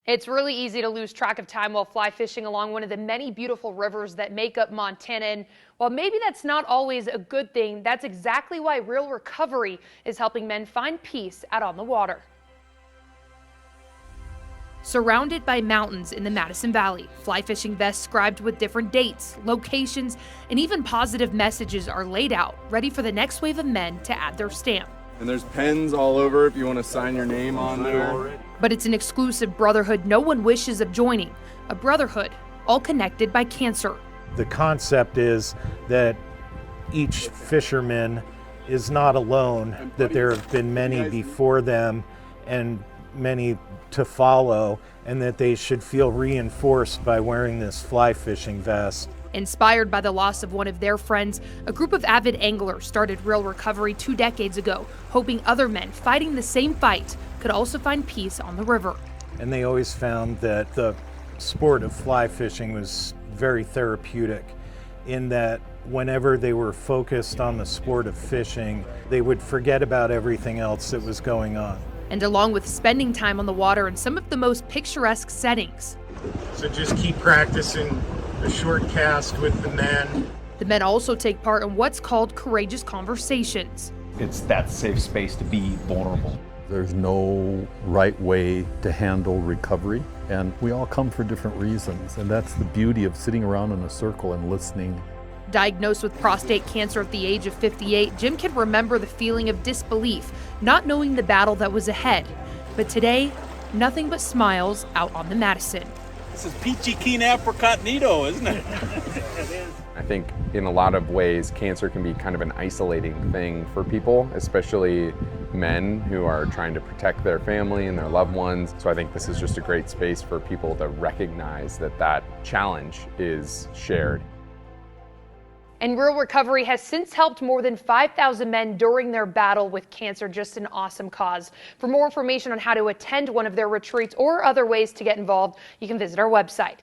It's really easy to lose track of time while fly fishing along one of the many beautiful rivers that make up Montana. And while maybe that's not always a good thing, that's exactly why Real Recovery is helping men find peace out on the water. Surrounded by mountains in the Madison Valley, fly fishing vests scribed with different dates, locations, and even positive messages are laid out, ready for the next wave of men to add their stamp. And there's pens all over if you want to sign your name on there. But it's an exclusive brotherhood no one wishes of joining, a brotherhood all connected by cancer. The concept is that each fisherman is not alone, that there have been many before them and many to follow, and that they should feel reinforced by wearing this fly fishing vest. Inspired by the loss of one of their friends, a group of avid anglers started Real Recovery 2 decades ago, hoping other men fighting the same fight could also find peace on the river. And they always found that the sport of fly fishing was very therapeutic, in that whenever they were focused on the sport of fishing, they would forget about everything else that was going on. And along with spending time on the water in some of the most picturesque settings. So just keep practicing the short cast with the men. The men also take part in what's called courageous conversations. It's that safe space to be vulnerable. There's no right way to handle recovery, and we all come for different reasons, and that's the beauty of sitting around in a circle and listening. Diagnosed with prostate cancer at the age of 58, Jim can remember the feeling of disbelief, not knowing the battle that was ahead. But today, nothing but smiles out on the Madison. This is peachy keen apricot neato, isn't it? I think in a lot of ways, cancer can be kind of an isolating thing for people, especially men who are trying to protect their family and their loved ones. So I think this is just a great space for people to recognize that that challenge is shared. And Real Recovery has since helped more than 5,000 men during their battle with cancer. Just an awesome cause. For more information on how to attend one of their retreats or other ways to get involved, you can visit our website.